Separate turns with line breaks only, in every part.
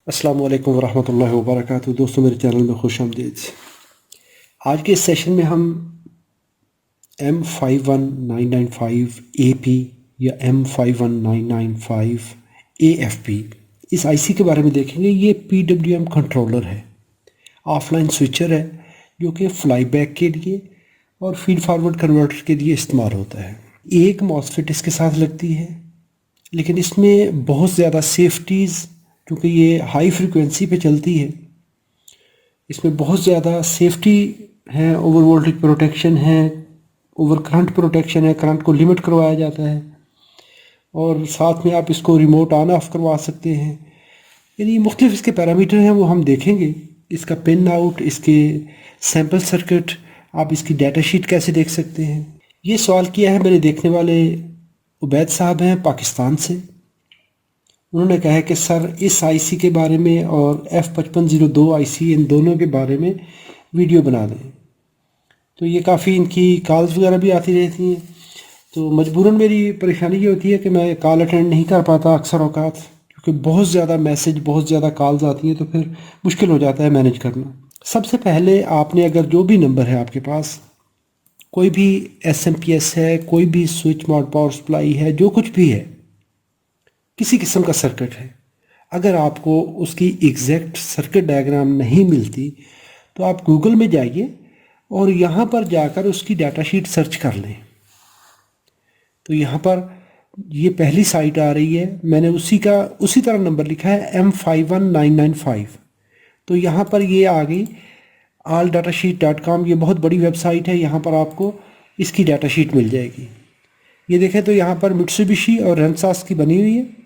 अस्सलाम वालेकुम वरहमतुल्लाहि वबरकातुहू। दोस्तों, मेरे चैनल में खुश आमदीद। आज के इस सेशन में हम M51995 AP या M51995 AFP इस आईसी के बारे में देखेंगे। ये PWM कंट्रोलर है, ऑफलाइन स्विचर है जो कि फ्लाईबैक के लिए और फीड फॉरवर्ड कन्वर्टर के लिए इस्तेमाल होता है। एक मॉसफेट इसके साथ लगती है, लेकिन इसमें बहुत ज़्यादा सेफ्टीज़, क्योंकि ये हाई फ्रीक्वेंसी पे चलती है, इसमें बहुत ज़्यादा सेफ्टी है, ओवर वोल्टेज प्रोटेक्शन है, ओवर करंट प्रोटेक्शन है, करंट को लिमिट करवाया जाता है और साथ में आप इसको रिमोट ऑन ऑफ करवा सकते हैं। यानी मुख्तलिफ इसके पैरामीटर हैं, वो हम देखेंगे। इसका पिन आउट, इसके सैम्पल सर्किट, आप इसकी डाटा शीट कैसे देख सकते हैं। ये सवाल किया है मेरे देखने वाले उबैद साहब हैं पाकिस्तान से। उन्होंने कहा है कि सर इस आईसी के बारे में और F5502 आईसी, इन दोनों के बारे में वीडियो बना दें। तो ये काफ़ी इनकी कॉल्स वगैरह भी आती रहती हैं, तो मजबूरन मेरी परेशानी ये होती है कि मैं कॉल अटेंड नहीं कर पाता अक्सर औकात, क्योंकि बहुत ज़्यादा मैसेज, बहुत ज़्यादा कॉल्स आती हैं, तो फिर मुश्किल हो जाता है मैनेज करना। सबसे पहले आपने अगर जो भी नंबर है आपके पास, कोई भी SMPS है, कोई भी स्विच मोड पावर सप्लाई है, जो कुछ भी है, किसी किस्म का सर्किट है, अगर आपको उसकी एग्जैक्ट सर्किट डायग्राम नहीं मिलती तो आप गूगल में जाइए और यहाँ पर जाकर उसकी डाटा शीट सर्च कर लें। तो यहाँ पर ये पहली साइट आ रही है, मैंने उसी तरह नंबर लिखा है M51995। तो यहाँ पर ये आ गई alldatasheet.com। ये बहुत बड़ी वेबसाइट है, यहाँ पर आपको इसकी डाटा शीट मिल जाएगी। ये देखें तो यहाँ पर मित्सुबिशी और रेनेसास की बनी हुई है।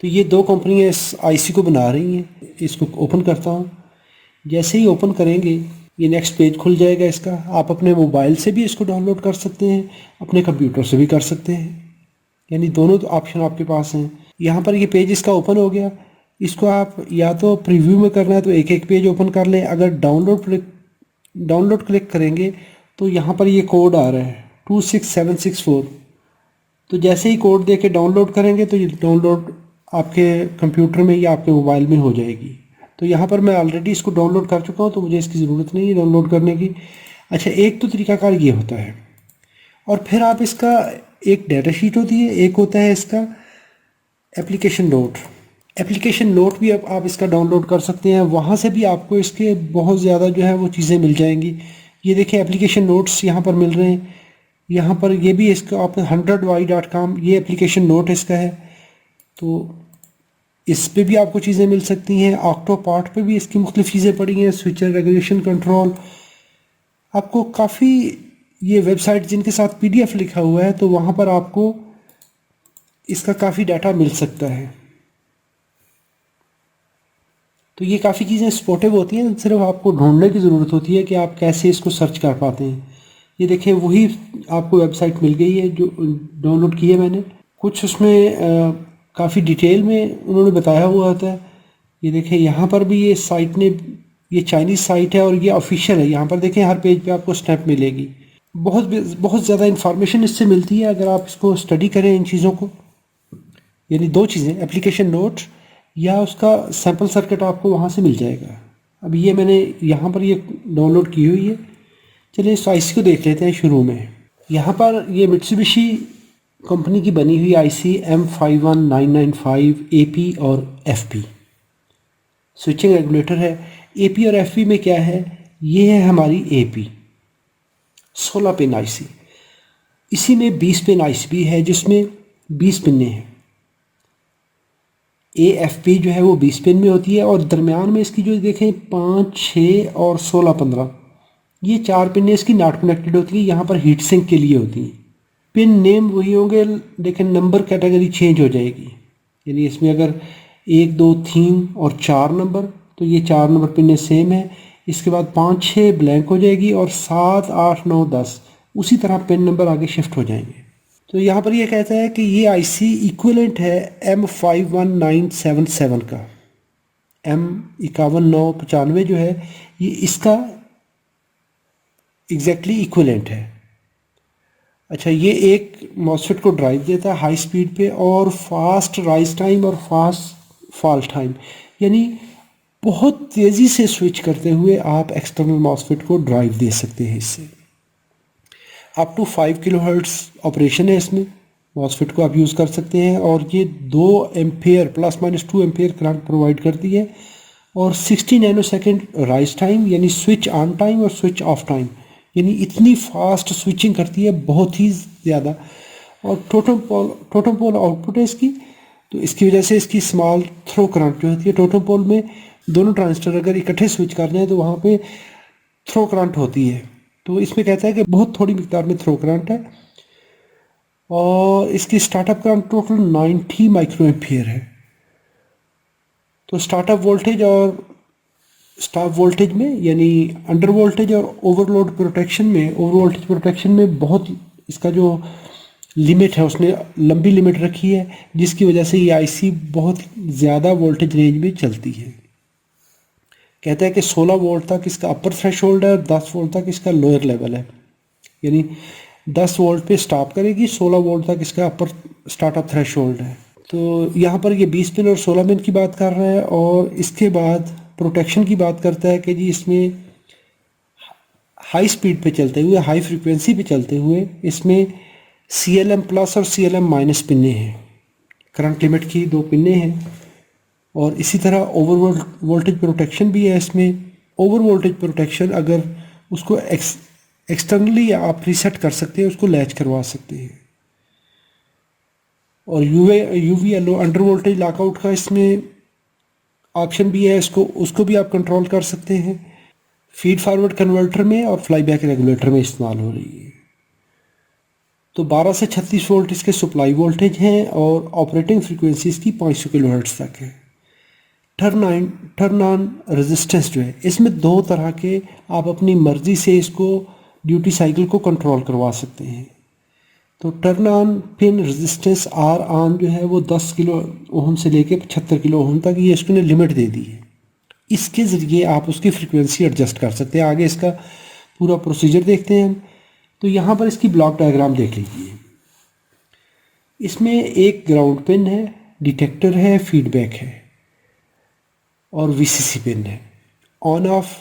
तो ये दो कंपनियां इस आईसी को बना रही हैं। इसको ओपन करता हूँ। जैसे ही ओपन करेंगे ये नेक्स्ट पेज खुल जाएगा इसका। आप अपने मोबाइल से भी इसको डाउनलोड कर सकते हैं, अपने कंप्यूटर से भी कर सकते हैं, यानी दोनों ऑप्शन आपके पास हैं। यहाँ पर ये पेज इसका ओपन हो गया। इसको आप या तो प्रीव्यू में करना है तो एक एक पेज ओपन कर लें। अगर डाउनलोड क्लिक करेंगे तो यहाँ पर ये कोड आ रहा है 26764। तो जैसे ही कोड दे के डाउनलोड करेंगे तो ये डाउनलोड आपके कंप्यूटर में या आपके मोबाइल में हो जाएगी। तो यहाँ पर मैं ऑलरेडी इसको डाउनलोड कर चुका हूँ, तो मुझे इसकी ज़रूरत नहीं है डाउनलोड करने की। अच्छा, एक तो तरीकाकार ये होता है, और फिर आप इसका एक डाटा शीट होती है, एक होता है इसका एप्लीकेशन नोट। एप्लीकेशन नोट भी आप इसका डाउनलोड कर सकते हैं, वहाँ से भी आपको इसके बहुत ज़्यादा जो है वो चीज़ें मिल जाएंगी। ये देखिए एप्लीकेशन नोट्स यहाँ पर मिल रहे हैं। यहाँ पर ये भी इसका आपने 100y.com ये एप्लीकेशन नोट इसका है, तो इस पे भी आपको चीज़ें मिल सकती हैं। ऑक्टोपार्ट पे भी इसकी मुख्तलिफ चीज़ें पड़ी हैं, स्विचर, रेगुलेशन कंट्रोल। आपको काफ़ी ये वेबसाइट जिनके साथ PDF लिखा हुआ है, तो वहाँ पर आपको इसका काफ़ी डाटा मिल सकता है। तो ये काफ़ी चीज़ें सपोर्टिव होती हैं, सिर्फ आपको ढूंढने की ज़रूरत होती है कि आप कैसे इसको सर्च कर पाते हैं। ये देखिए वही आपको वेबसाइट मिल गई है जो डाउनलोड की है मैंने। कुछ उसमें काफ़ी डिटेल में उन्होंने बताया हुआ होता है। ये देखें यहाँ पर भी ये साइट ने, ये चाइनीज़ साइट है और ये ऑफिशियल है। यहाँ पर देखें हर पेज पे आपको स्नैप मिलेगी। बहुत ज़्यादा इंफॉर्मेशन इससे मिलती है अगर आप इसको स्टडी करें इन चीज़ों को। यानी दो चीज़ें, एप्लीकेशन नोट या उसका सैम्पल सर्किट आपको वहाँ से मिल जाएगा। अब ये मैंने यहाँ पर ये डाउनलोड की हुई है। चलिए इस आईसी को देख लेते हैं शुरू में। यहाँ पर ये मित्सुबिशी कंपनी की बनी हुई आईसी M51995 AP और FP स्विचिंग रेगुलेटर है। AP और FP में क्या है, ये है हमारी AP 16 पिन आईसी। इसी में 20 पिन आईसी भी है जिसमें 20 पिनें हैं। AFP जो है वो 20 पिन में होती है, और दरमियान में इसकी जो देखें 5, 6 और 16, 15 ये 4 पिनें इसकी नॉट कनेक्टेड होती है। यहाँ पर हीट सिंक के लिए होती हैं। पिन नेम वही होंगे, लेकिन नंबर कैटेगरी चेंज हो जाएगी। यानी इसमें अगर 1, 2, 3 और 4 नंबर, तो ये 4 नंबर पिन सेम है। इसके बाद 5, 6 ब्लैंक हो जाएगी, और 7, 8, 9, 10 उसी तरह पिन नंबर आगे शिफ्ट हो जाएंगे। तो यहाँ पर ये कहता है कि ये आईसी इक्विवेलेंट है M51977 का। M51995 जो है ये इसका एग्जैक्टली इक्विवेलेंट है। अच्छा, ये एक मॉसफेट को ड्राइव देता है हाई स्पीड पे, और फास्ट राइज टाइम और फास्ट फॉल टाइम, यानी बहुत तेज़ी से स्विच करते हुए आप एक्सटर्नल मॉसफेट को ड्राइव दे सकते हैं। इससे up to 5 kilo hertz operation है इसमें, मॉसफेट को आप यूज़ कर सकते हैं, और ये 2 एम्पेयर ±2 एम्पेयर करंट प्रोवाइड करती है, और 60 नैनो सेकेंड राइज टाइम, यानी स्विच ऑन टाइम और स्विच ऑफ टाइम, यानी इतनी फास्ट स्विचिंग करती है, बहुत ही ज़्यादा। और टोटम पोल आउटपुट है इसकी, तो इसकी वजह से इसकी स्मॉल थ्रो करंट जो होती है, टोटम पोल में दोनों ट्रांजिस्टर अगर इकट्ठे स्विच कर रहे हैं तो वहाँ पे थ्रो करंट होती है, तो इसमें कहता है कि बहुत थोड़ी मिकदार में थ्रो करंट है। और इसकी startup current total 90 micro ampere है। तो स्टार्टअप वोल्टेज में यानी अंडर वोल्टेज और ओवर वोल्टेज प्रोटेक्शन में बहुत इसका जो लिमिट है उसने लंबी लिमिट रखी है, जिसकी वजह से ये आईसी बहुत ज़्यादा वोल्टेज रेंज में चलती है। कहता है कि 16 वोल्ट तक इसका अपर थ्रेश होल्ड है और 10 वोल्ट तक इसका लोअर लेवल है, यानी 10 वोल्ट पे स्टॉप करेगी, 16 वोल्ट तक इसका अपर स्टार्टअप थ्रेश होल्ड है। तो यहाँ पर ये 20 पिन और 16 पिन की बात कर रहा है, और इसके बाद प्रोटेक्शन की बात करता है कि जी इसमें हाई स्पीड पे चलते हुए, हाई फ्रीक्वेंसी पे चलते हुए इसमें CLM प्लस और CLM माइनस पिन्ने हैं, करंट लिमिट की 2 पिन्ने हैं। और इसी तरह ओवर वोल्टेज प्रोटेक्शन भी है इसमें। ओवर वोल्टेज प्रोटेक्शन अगर उसको एक्सटर्नली आप रीसेट कर सकते हैं, उसको लैच करवा सकते हैं। और UV अंडर वोल्टेज लॉकआउट का इसमें ऑप्शन भी है, उसको भी आप कंट्रोल कर सकते हैं। फीड फॉरवर्ड कन्वर्टर में और फ्लाईबैक रेगुलेटर में इस्तेमाल हो रही है। तो 12 से 36 वोल्ट इसके सप्लाई वोल्टेज हैं, और ऑपरेटिंग फ्रीक्वेंसी इसकी 500 किलो हर्ट्ज़ तक है। टर्न ऑन रेजिस्टेंस जो है, इसमें 2 तरह के आप अपनी मर्ज़ी से इसको ड्यूटी साइकिल को कंट्रोल करवा सकते हैं। तो turn on pin resistance R on जो है वो 10 किलो ओहम से लेके 75 किलो ओहम तक ये इसको लिमिट दे दी है। इसके ज़रिए आप उसकी फ्रीक्वेंसी एडजस्ट कर सकते हैं। आगे इसका पूरा प्रोसीजर देखते हैं हम। तो यहाँ पर इसकी ब्लॉक डायग्राम देख लीजिए। इसमें एक ग्राउंड पिन है, डिटेक्टर है, फीडबैक है और VCC पिन है। ऑन ऑफ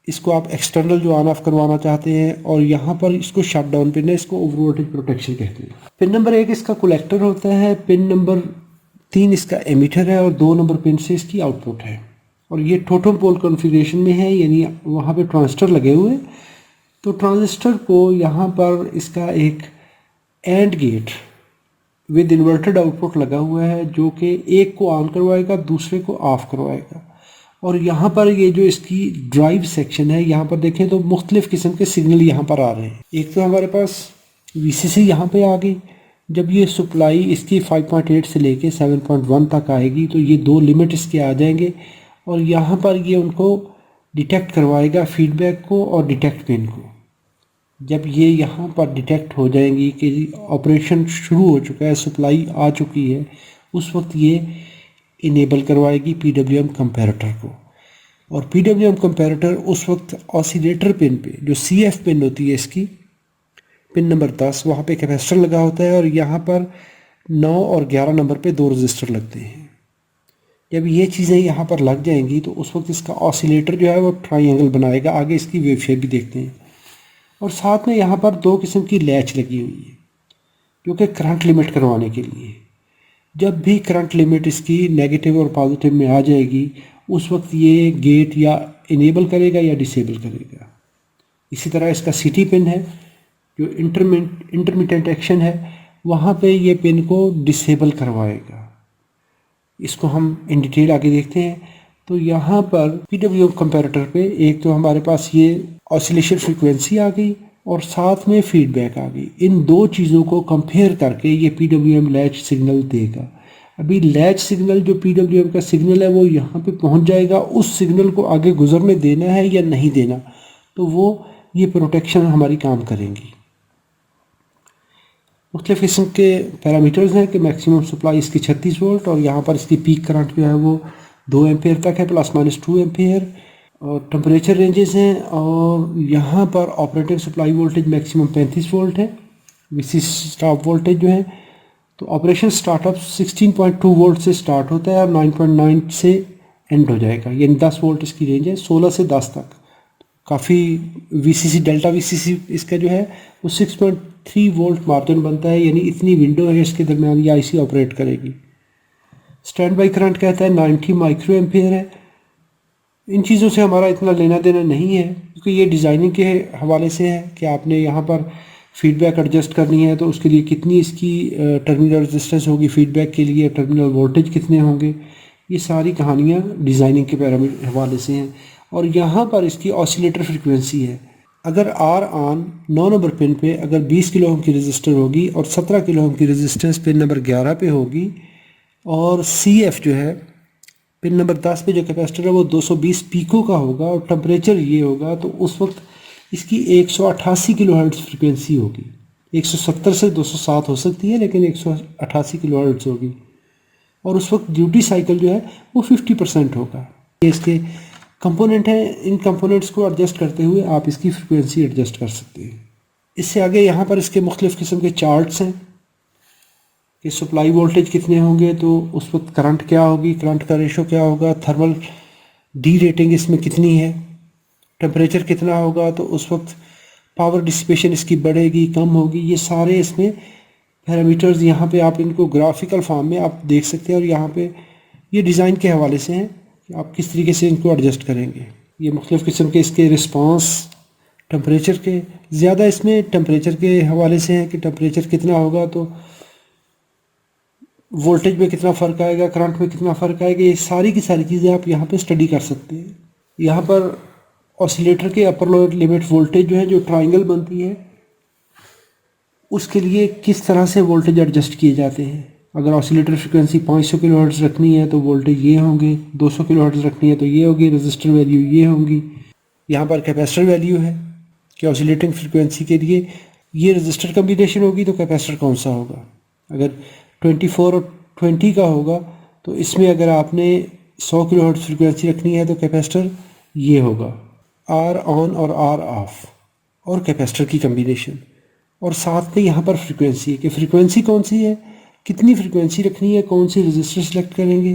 इसको आप एक्सटर्नल जो ऑन ऑफ करवाना चाहते हैं, और यहाँ पर इसको शट डाउन पिन है, इसको ओवर वोल्टेज प्रोटेक्शन कहते हैं। पिन नंबर 1 इसका कलेक्टर होता है, पिन नंबर 3 इसका एमीटर है, और 2 नंबर पिन से इसकी आउटपुट है। और ये टोटम पोल कॉन्फ़िगरेशन में है, यानी वहाँ पे ट्रांजिस्टर लगे हुए। तो ट्रांजिस्टर को यहाँ पर इसका एक and gate with inverted output लगा हुआ है, जो कि एक को ऑन करवाएगा, दूसरे को ऑफ करवाएगा। और यहाँ पर ये जो इसकी ड्राइव सेक्शन है, यहाँ पर देखें तो मुख्तलिफ़ किस्म के सिग्नल यहाँ पर आ रहे हैं। एक तो हमारे पास VCC यहाँ पे आ गई। जब ये सप्लाई इसकी 5.8 से लेके 7.1 तक आएगी, तो ये 2 लिमिट इसके आ जाएंगे, और यहाँ पर ये उनको डिटेक्ट करवाएगा, फीडबैक को और डिटेक्ट पिन को। जब ये यहाँ पर डिटेक्ट हो जाएंगी कि ऑपरेशन शुरू हो चुका है, सप्लाई आ चुकी है, उस वक्त ये इनेबल करवाएगी PWM कंपैरेटर को। और PWM कंपैरेटर उस वक्त ऑसिलेटर पिन पे, जो CF पिन होती है इसकी, पिन नंबर 10, वहाँ पे कैपेसिटर लगा होता है, और यहाँ पर 9 और 11 नंबर पे 2 रजिस्टर लगते हैं। जब ये चीज़ें यहाँ पर लग जाएंगी, तो उस वक्त इसका ऑसिलेटर जो है वो ट्राइंगल बनाएगा। आगे इसकी वेव शेप भी देखते हैं। और साथ में यहाँ पर 2 किस्म की लैच लगी हुई है, जो कि करंट लिमिट करवाने के लिए। जब भी करंट लिमिट इसकी नेगेटिव और पॉजिटिव में आ जाएगी, उस वक्त ये गेट या इनेबल करेगा या डिसेबल करेगा। इसी तरह इसका CT पिन है, जो इंटरमिटेंट एक्शन है, वहाँ पे ये पिन को डिसेबल करवाएगा। इसको हम इन डिटेल आगे देखते हैं। तो यहाँ पर PWM कंपैरेटर पे एक तो हमारे पास ये ऑसिलेशन फ्रीक्वेंसी आ गई, और साथ में फीडबैक आ गई। इन 2 चीज़ों को कंपेयर करके ये PWM लैच सिग्नल देगा। अभी लैच सिग्नल जो PWM का सिग्नल है, वो यहाँ पे पहुँच जाएगा। उस सिग्नल को आगे गुजरने देना है या नहीं देना, तो वो ये प्रोटेक्शन हमारी काम करेंगी। मुख्तलिफ़ किस्म के पैरामीटर्स हैं कि मैक्सिमम सप्लाई इसकी 36 वोल्ट, और यहाँ पर इसकी पीक करंट जो है वो 2 एम्पेयर तक है, ±2 एम्पेयर। और टेम्परेचर रेंजेस हैं, और यहाँ पर operating supply voltage maximum 35 volt है। VCC स्टॉप वोल्टेज जो है तो ऑपरेशन स्टार्टअप 16.2 वोल्ट से स्टार्ट होता है और 9.9 से एंड हो जाएगा, यानी 10 वोल्ट इसकी रेंज है, 16 से 10 तक। काफ़ी वीसीसी डेल्टा वीसीसी इसका जो है वो 6.3 वोल्ट मार्जिन बनता है, यानी इतनी विंडो है इसके दरमियान ये आईसी ऑपरेट करेगी। स्टैंड बाई करंट कहता है 90 माइक्रो एम्पियर है। इन चीज़ों से हमारा इतना लेना देना नहीं है, क्योंकि ये डिज़ाइनिंग के हवाले से है कि आपने यहाँ पर फीडबैक एडजस्ट करनी है तो उसके लिए कितनी इसकी टर्मिनल रेजिस्टेंस होगी, फीडबैक के लिए टर्मिनल वोल्टेज कितने होंगे, ये सारी कहानियाँ डिज़ाइनिंग के पैरामीटर हवाले से हैं। और यहाँ पर इसकी ऑसिलेटर फ्रिक्वेंसी है। अगर आर ऑन 9 नंबर पिन पे अगर 20 किलो ओम की रजिस्टर होगी और 17 किलो ओम की रेजिस्टेंस पिन नंबर 11 पे होगी, और सी एफ जो है पिन नंबर 10 पे जो कैपेसिटर है वो 220 पीको का होगा और टेम्परेचर ये होगा, तो उस वक्त इसकी 188 किलो हर्ट्ज़ फ्रिक्वेंसी होगी। 170 से 207 हो सकती है, लेकिन 188 किलो हर्ट्ज़ होगी। और उस वक्त ड्यूटी साइकिल जो है वो 50% होगा। ये इसके कंपोनेंट हैं, इन कंपोनेंट्स को एडजस्ट करते हुए आप इसकी फ्रिक्वेंसी एडजस्ट कर सकते हैं। इससे आगे यहाँ पर इसके मुख्तलिफ़ किस्म के चार्ट्स हैं कि सप्लाई वोल्टेज कितने होंगे तो उस वक्त करंट क्या होगी, करंट का रेशो क्या होगा, थर्मल डी रेटिंग इसमें कितनी है, टेम्परेचर कितना होगा तो उस वक्त पावर डिसिपेशन इसकी बढ़ेगी कम होगी। ये सारे इसमें पैरामीटर्स यहाँ पे आप इनको ग्राफिकल फॉर्म में आप देख सकते हैं। और यहाँ पे ये डिज़ाइन के हवाले से हैं कि आप किस तरीके से इनको एडजस्ट करेंगे। ये मुख्तलिफ़ किस्म के इसके रिस्पांस टेम्परेचर के, ज़्यादा इसमें टेम्परेचर के हवाले से हैं कि टेम्परेचर कितना होगा तो वोल्टेज में कितना फ़र्क आएगा, करंट में कितना फ़र्क आएगा। ये सारी की सारी चीज़ें आप यहाँ पे स्टडी कर सकते हैं। यहाँ पर ऑसिलेटर के अपर लोअर लिमिट वोल्टेज जो है, जो ट्रायंगल बनती है, उसके लिए किस तरह से वोल्टेज एडजस्ट किए जाते हैं। अगर ऑसिलेटर फ्रिक्वेंसी 500 किलो हर्ट्ज़ रखनी है तो वोल्टेज ये होंगे, 200 किलो हर्ट्ज़ रखनी है तो ये होगी, रजिस्टर वैल्यू ये होंगी। यहाँ पर कैपेसिटर वैल्यू है कि ऑसिलेटिंग फ्रिक्वेंसी के लिए ये रजिस्टर कम्बिनेशन होगी तो कैपेसिटर कौन सा होगा। अगर 24 और 20 का होगा तो इसमें अगर आपने 100 किलो हर्ट्ज़ फ्रिक्वेंसी रखनी है तो कैपेसिटर ये होगा, आर ऑन और आर ऑफ और कैपेसिटर की कम्बिनेशन। और साथ में यहाँ पर फ्रिक्वेंसी है कि फ्रिक्वेंसी कौन सी है, कितनी फ्रिक्वेंसी रखनी है, कौन सी रजिस्टर सेलेक्ट करेंगे,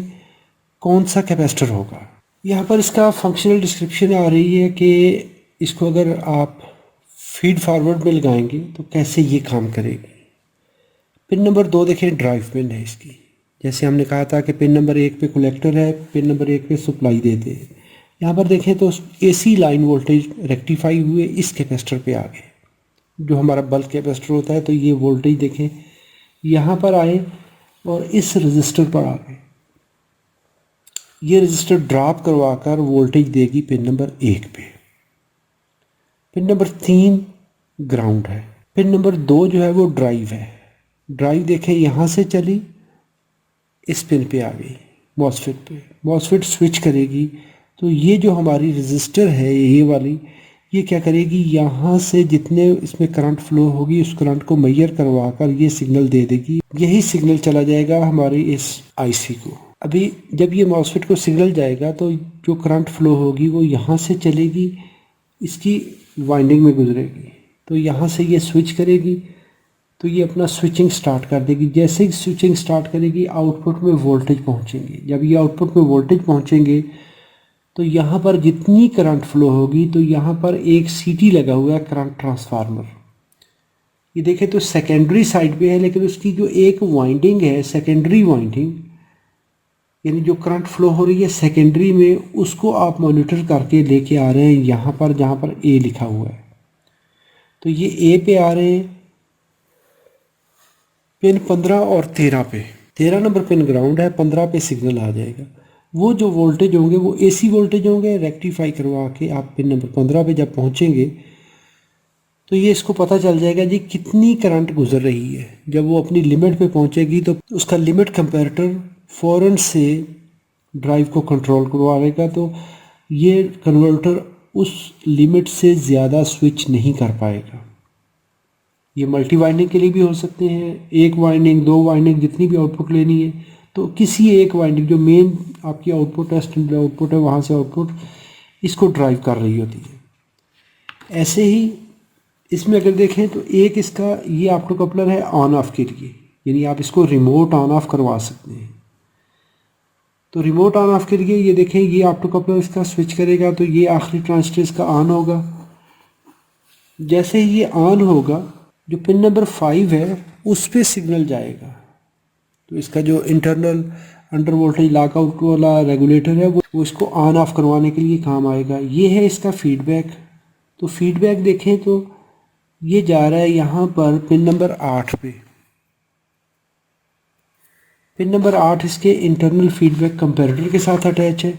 कौन सा कैपेसिटर होगा। यहाँ पर इसका फंक्शनल डिस्क्रिप्शन आ रही है कि इसको अगर आप फीड फॉरवर्ड में लगाएंगे तो कैसे ये काम करेगी। पिन नंबर 2 देखें, ड्राइव पिन है इसकी। जैसे हमने कहा था कि पिन नंबर 1 पे कलेक्टर है, पिन नंबर 1 पे सप्लाई देते हैं। यहाँ पर देखें तो एसी लाइन वोल्टेज रेक्टिफाई हुए इस कैपेसिटर पे आ गए, जो हमारा बल्क कैपेसिटर होता है। तो ये वोल्टेज देखें यहाँ पर आए और इस रजिस्टर पर आ गए। ये रजिस्टर ड्रॉप करवा कर वोल्टेज देगी पिन नंबर 1 पे। पिन नंबर 3 ग्राउंड है। पिन नंबर 2 जो है वो ड्राइव है। ड्राइव देखें यहाँ से चली, इस पिन पे आ गई मॉसफेट पे। मॉसफेट स्विच करेगी तो ये जो हमारी रजिस्टर है ये वाली, ये क्या करेगी, यहाँ से जितने इसमें करंट फ्लो होगी उस करंट को मेजर करवा कर ये सिग्नल दे देगी। यही सिग्नल चला जाएगा हमारी इस आईसी को। अभी जब ये मॉसफेट को सिग्नल जाएगा तो जो करंट फ्लो होगी वो यहाँ से चलेगी, इसकी वाइंडिंग में गुजरेगी, तो यहाँ से ये स्विच करेगी तो ये अपना स्विचिंग स्टार्ट कर देगी। जैसे ही स्विचिंग स्टार्ट करेगी आउटपुट में वोल्टेज पहुँचेंगे। जब ये आउटपुट में वोल्टेज पहुँचेंगे तो यहाँ पर जितनी करंट फ्लो होगी तो यहाँ पर एक सीटी लगा हुआ है करंट ट्रांसफार्मर। ये देखें तो सेकेंडरी साइड पे है, लेकिन उसकी जो एक वाइंडिंग है सेकेंडरी वाइंडिंग, यानी जो करंट फ्लो हो रही है सेकेंडरी में, उसको आप मॉनिटर करके लेके आ रहे हैं यहाँ पर जहाँ पर ए लिखा हुआ है। तो ये ए पे आ रहे हैं पिन 15 और 13 पे। 13 नंबर पिन ग्राउंड है, 15 पे सिग्नल आ जाएगा। वो जो वोल्टेज होंगे वो एसी वोल्टेज होंगे। रेक्टिफाई करवा के आप पिन नंबर 15 पे जब पहुँचेंगे तो ये इसको पता चल जाएगा जी कितनी करंट गुजर रही है। जब वो अपनी लिमिट पे पहुँचेगी तो उसका लिमिट कंपैरेटर फ़ौरन से ड्राइव को कंट्रोल करवाएगा, तो ये कन्वर्टर उस लिमिट से ज़्यादा स्विच नहीं कर पाएगा। ये मल्टी वाइंडिंग के लिए भी हो सकते हैं, एक वाइंडिंग, 2 वाइंडिंग, जितनी भी आउटपुट लेनी है तो किसी एक वाइंडिंग जो मेन आपकी आउटपुट है, स्टैंडर्ड आउटपुट है, वहाँ से आउटपुट इसको ड्राइव कर रही होती है। ऐसे ही इसमें अगर देखें तो एक इसका ये ऑप्टो कपलर है ऑन ऑफ के लिए, यानी आप इसको रिमोट ऑन ऑफ करवा सकते हैं। तो रिमोट ऑन ऑफ के लिए ये देखें, ये ऑप्टोकपलर इसका स्विच करेगा तो ये आखिरी ट्रांजिस्टर इसका ऑन होगा। जैसे ही ये ऑन होगा, जो पिन नंबर 5 है उस पर सिग्नल जाएगा। तो इसका जो इंटरनल अंडर वोल्टेज लॉकआउट वाला रेगुलेटर है वो इसको ऑन ऑफ करवाने के लिए काम आएगा। ये है इसका फीडबैक। तो फीडबैक देखें तो ये जा रहा है यहाँ पर पिन नंबर 8 पे। पिन नंबर 8 इसके इंटरनल फीडबैक कंपैरेटर के साथ अटैच है।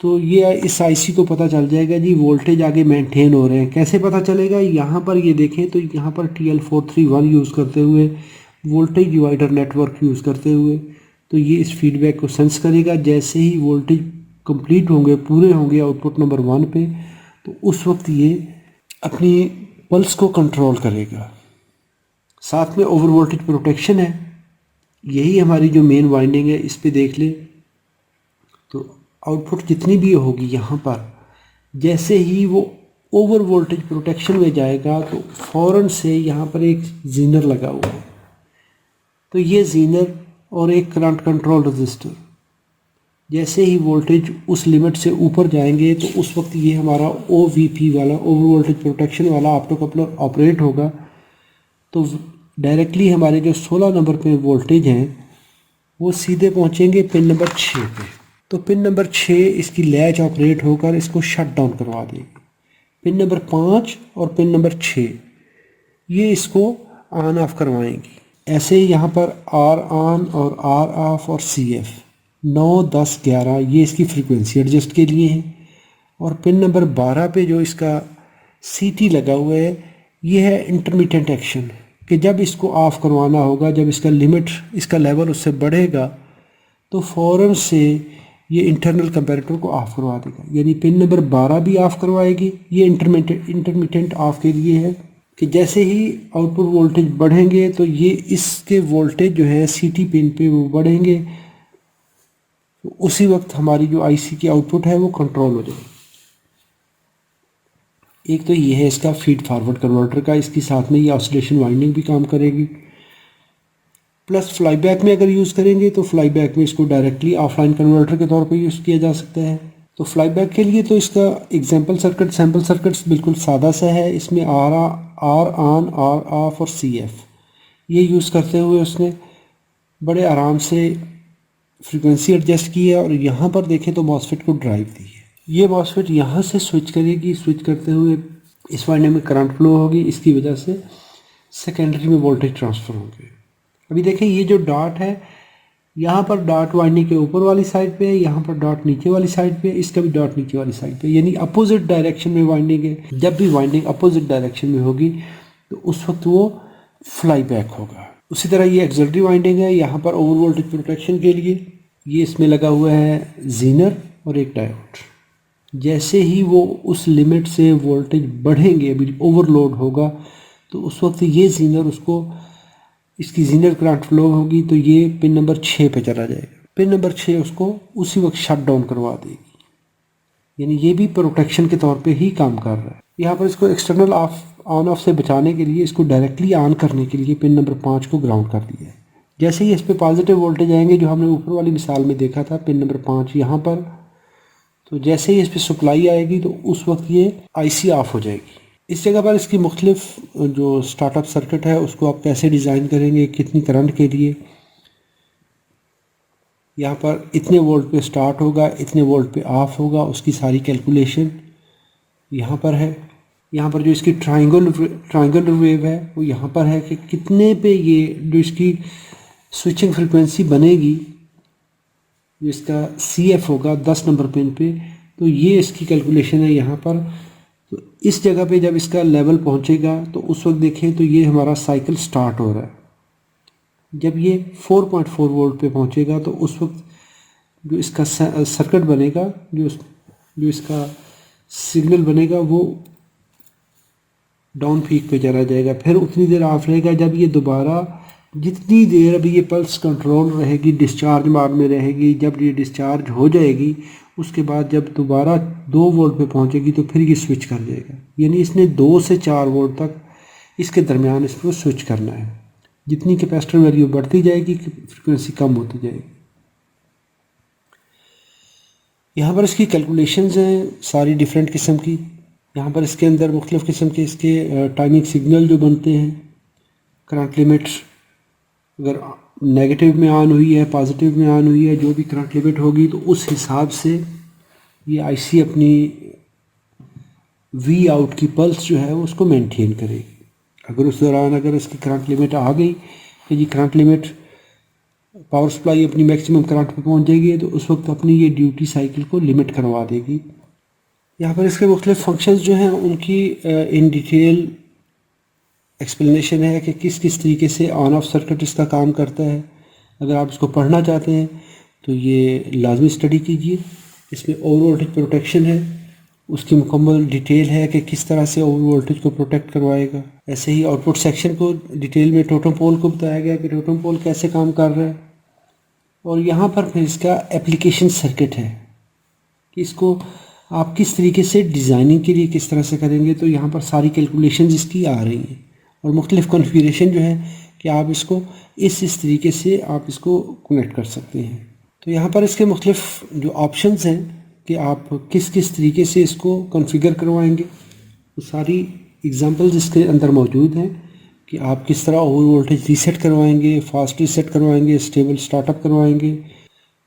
तो ये इस आईसी को पता चल जाएगा जी वोल्टेज आगे मेंटेन हो रहे हैं। कैसे पता चलेगा? यहाँ पर ये देखें तो यहाँ पर TL431 यूज़ करते हुए, वोल्टेज डिवाइडर नेटवर्क यूज़ करते हुए, तो ये इस फीडबैक को सेंस करेगा। जैसे ही वोल्टेज कंप्लीट होंगे, पूरे होंगे आउटपुट नंबर 1 पे, तो उस वक्त ये अपनी पल्स को कंट्रोल करेगा। साथ में ओवर वोल्टेज प्रोटेक्शन है। यही हमारी जो मेन वाइंडिंग है, इस पे देख लें तो आउटपुट जितनी भी होगी यहाँ पर, जैसे ही वो ओवर वोल्टेज प्रोटेक्शन में जाएगा तो फ़ौरन से यहाँ पर एक जीनर लगा हुआ है। तो ये जीनर और एक करंट कंट्रोल रजिस्टर, जैसे ही वोल्टेज उस लिमिट से ऊपर जाएंगे तो उस वक्त ये हमारा OVP वाला, ओवर वोल्टेज प्रोटेक्शन वाला ऑप्टोकपलर ऑपरेट होगा। तो डायरेक्टली हमारे जो 16 नंबर पे वोल्टेज हैं वो सीधे पहुंचेंगे पिन नंबर 6 पे। तो पिन नंबर 6 इसकी लैच ऑपरेट होकर इसको शट डाउन करवा देगी। पिन नंबर 5 और पिन नंबर 6 ये इसको ऑन ऑफ करवाएंगी। ऐसे ही यहाँ पर R ऑन और R ऑफ और CF 9, 10, 11 ये इसकी फ्रीक्वेंसी एडजस्ट के लिए हैं। और पिन नंबर 12 पे जो इसका CT लगा हुआ है, ये है इंटरमिटेंट एक्शन, कि जब इसको ऑफ़ करवाना होगा, जब इसका लिमिट, इसका लेवल उससे बढ़ेगा तो फ़ौरन से ये इंटरनल कंपैरेटर को ऑफ़ करवा देगा। यानी पिन नंबर 12 भी ऑफ़ करवाएगी। ये इंटरमिटेंट ऑफ के लिए है कि जैसे ही आउटपुट वोल्टेज बढ़ेंगे तो ये इसके वोल्टेज जो है CT पिन पे वो बढ़ेंगे। तो उसी वक्त हमारी जो IC की आउटपुट है वो कंट्रोल हो जाएगी। एक तो ये है इसका फीड फॉरवर्ड कन्वर्टर का, इसके साथ में ये ऑसिलेशन वाइंडिंग भी काम करेगी। प्लस फ्लाईबैक में अगर यूज़ करेंगे तो फ्लाईबैक में इसको डायरेक्टली ऑफलाइन कन्वर्टर के तौर पे यूज़ किया जा सकता है। तो फ्लाईबैक के लिए तो इसका एग्जांपल सर्किट, सैम्पल सर्किट्स बिल्कुल सादा सा है। इसमें R ऑन, R ऑफ और CF ये यूज़ करते हुए उसने बड़े आराम से फ्रीक्वेंसी एडजस्ट की है। और यहाँ पर देखें तो मॉसफेट को ड्राइव दी है। ये मॉसफेट यहाँ से स्विच करेगी। स्विच करते हुए इस वाइंडिंग में करंट फ्लो होगी, इसकी वजह से सेकेंडरी में वोल्टेज ट्रांसफ़र होंगे। अभी देखें ये जो डॉट है, यहाँ पर डॉट वाइंडिंग के ऊपर वाली साइड पे है, यहाँ पर डॉट नीचे वाली साइड पे है, इसका भी डॉट नीचे वाली साइड पे, यानी अपोजिट डायरेक्शन में वाइंडिंग है। जब भी वाइंडिंग अपोजिट डायरेक्शन में होगी तो उस वक्त वो फ्लाई बैक होगा। उसी तरह ये एक्सिलरी वाइंडिंग है। यहाँ पर ओवर वोल्टेज प्रोटेक्शन के लिए ये इसमें लगा हुआ है जीनर और एक डायोड। जैसे ही वो उस लिमिट से वोल्टेज बढ़ेंगे, अभी ओवरलोड होगा, तो उस वक्त ये जीनर उसको, इसकी जीनर करंट फ्लो होगी तो ये पिन नंबर 6 पे चला जाएगा। पिन नंबर 6 उसको उसी वक्त शट डाउन करवा देगी। यानी ये भी प्रोटेक्शन के तौर पे ही काम कर रहा है। यहाँ पर इसको एक्सटर्नल ऑन ऑफ से बचाने के लिए, इसको डायरेक्टली ऑन करने के लिए पिन नंबर 5 को ग्राउंड कर दिया है। जैसे ही इस पर पॉजिटिव वोल्टेज आएंगे, जो हमने ऊपर वाली मिसाल में देखा था, पिन नंबर 5 यहाँ पर, तो जैसे ही इस पर सप्लाई आएगी तो उस वक्त ये IC ऑफ हो जाएगी। इस जगह पर इसकी मुख्तलिफ जो स्टार्टअप सर्किट है उसको आप कैसे डिज़ाइन करेंगे, कितनी करंट के लिए, यहाँ पर इतने वोल्ट पे स्टार्ट होगा, इतने वोल्ट पे ऑफ होगा, उसकी सारी कैलकुलेशन यहाँ पर है। यहाँ पर जो इसकी ट्रायंगुलर वेव है वो यहाँ पर है कि कितने पे ये जो इसकी स्विचिंग फ्रिक्वेंसी बनेगी, जो इसका CF होगा 10 नंबर पिन पे, तो ये इसकी कैलकुलेशन है यहाँ पर। तो इस जगह पे जब इसका लेवल पहुँचेगा तो उस वक्त देखें तो ये हमारा साइकिल स्टार्ट हो रहा है। जब ये 4.4 वोल्ट पे पहुँचेगा तो उस वक्त जो इसका सर्किट बनेगा, जो इसका सिग्नल बनेगा वो डाउन पीक पे चला जाएगा। फिर उतनी देर ऑफ रहेगा जब ये दोबारा, जितनी देर अभी ये पल्स कंट्रोल रहेगी, डिस्चार्ज मोड में रहेगी, जब ये डिस्चार्ज हो जाएगी उसके बाद जब दोबारा 2 वोल्ट पे पहुंचेगी तो फिर ये स्विच कर जाएगा। यानी इसने 2 से 4 वोल्ट तक इसके दरमियान इसको स्विच करना है। जितनी कैपेसिटर वैल्यू बढ़ती जाएगी फ्रीक्वेंसी कम होती जाएगी। यहाँ पर इसकी कैलकुलेशंस हैं सारी डिफरेंट किस्म की। यहाँ पर इसके अंदर मुख्तलिफ़ किस्म के इसके टाइमिंग सिग्नल जो बनते हैं, करंट लिमिट अगर नेगेटिव में ऑन हुई है, पॉजिटिव में ऑन हुई है, जो भी करंट लिमिट होगी तो उस हिसाब से ये आईसी अपनी वी आउट की पल्स जो है उसको मेंटेन करेगी। अगर उस दौरान अगर इसकी करंट लिमिट आ गई कि जी करंट लिमिट, पावर सप्लाई अपनी मैक्सिमम करंट पे पहुंच जाएगी, तो उस वक्त अपनी ये ड्यूटी साइकिल को लिमिट करवा देगी। यहाँ पर इसके मुख्तलिफ फंक्शंस जो हैं उनकी इन डिटेल एक्सप्लेनेशन है कि किस किस तरीके से ऑन ऑफ सर्किट इसका काम करता है। अगर आप इसको पढ़ना चाहते हैं तो ये लाजमी स्टडी कीजिए। इसमें ओवर वोल्टेज प्रोटेक्शन है, उसकी मुकम्मल डिटेल है कि किस तरह से ओवर वोल्टेज को प्रोटेक्ट करवाएगा। ऐसे ही आउटपुट सेक्शन को डिटेल में टोटम पोल को बताया गया कि टोटम पोल कैसे काम कर रहा है। और यहाँ पर फिर इसका एप्लीकेशन सर्किट है कि इसको आप किस तरीके से डिज़ाइनिंग के लिए किस तरह से करेंगे। तो यहाँ पर सारी कैलकुलेशंस इसकी आ रही हैं और मुख्तलिफ़ कॉन्फ़िगरेशन जो है कि आप इसको इस तरीके से आप इसको कनेक्ट कर सकते हैं। तो यहाँ पर इसके मुख्तलिफ़ जो ऑप्शंस हैं कि आप किस किस तरीके से इसको कॉन्फ़िगर करवाएंगे, तो सारी एग्जांपल्स इसके अंदर मौजूद हैं कि आप किस तरह ओवर वोल्टेज रीसेट करवाएंगे, फास्ट रीसेट करवाएंगे, स्टेबल स्टार्टअप करवाएंगे।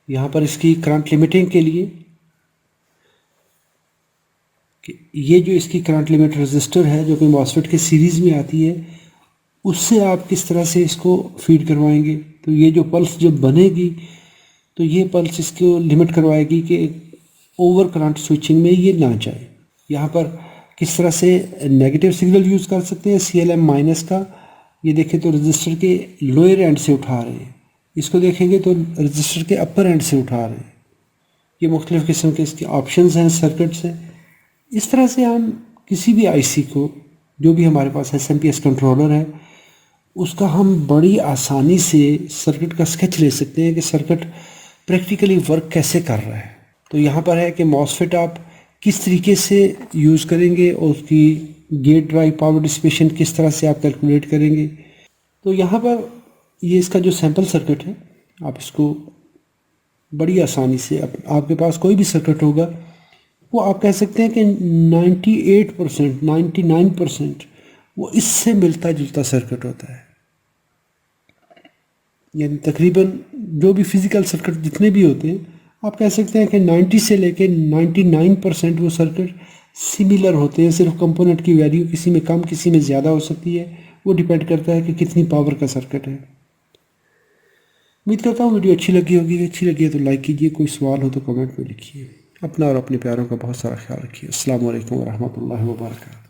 यहाँ पर इसकी करंट लिमिटिंग के लिए कि ये जो इसकी करंट लिमिट रजिस्टर है जो कि मॉसफेट के सीरीज़ में आती है, उससे आप किस तरह से इसको फीड करवाएंगे। तो ये जो पल्स जब बनेगी तो ये पल्स इसको लिमिट करवाएगी कि ओवर करंट स्विचिंग में ये ना जाए। यहाँ पर किस तरह से नेगेटिव सिग्नल यूज़ कर सकते हैं CLM माइनस का। ये देखें तो रजिस्टर के लोअर एंड से उठा रहे हैं, इसको देखेंगे तो रजिस्टर के अपर एंड से उठा रहे हैं। ये मुख्तलिफ़ किस्म के इसके ऑप्शंस हैं, सर्किट्स हैं। इस तरह से हम किसी भी आईसी को, जो भी हमारे पास SMPS कंट्रोलर है, उसका हम बड़ी आसानी से सर्किट का स्केच ले सकते हैं कि सर्किट प्रैक्टिकली वर्क कैसे कर रहा है। तो यहाँ पर है कि मॉसफेट आप किस तरीके से यूज़ करेंगे और उसकी गेट ड्राइव पावर डिसिपेशन किस तरह से आप कैलकुलेट करेंगे। तो यहाँ पर ये इसका जो सैम्पल सर्किट है, आप इसको बड़ी आसानी से आपके पास कोई भी सर्किट होगा वो आप कह सकते हैं कि 98%, 99% वो इससे मिलता जुलता सर्किट होता है। यानी तकरीबन जो भी फिज़िकल सर्किट जितने भी होते हैं, आप कह सकते हैं कि 90 से लेके 99% वो सर्किट सिमिलर होते हैं। सिर्फ कंपोनेंट की वैल्यू किसी में कम किसी में ज़्यादा हो सकती है, वो डिपेंड करता है कि कितनी पावर का सर्किट है। उम्मीद करता हूँ वीडियो अच्छी लगी होगी। अच्छी लगी है तो लाइक कीजिए, कोई सवाल हो तो कमेंट में लिखिए। अपना और अपने प्यारों का बहुत सारा ख्याल रखिए। अस्सलाम वालेकुम व रहमतुल्लाहि व बरकातहू।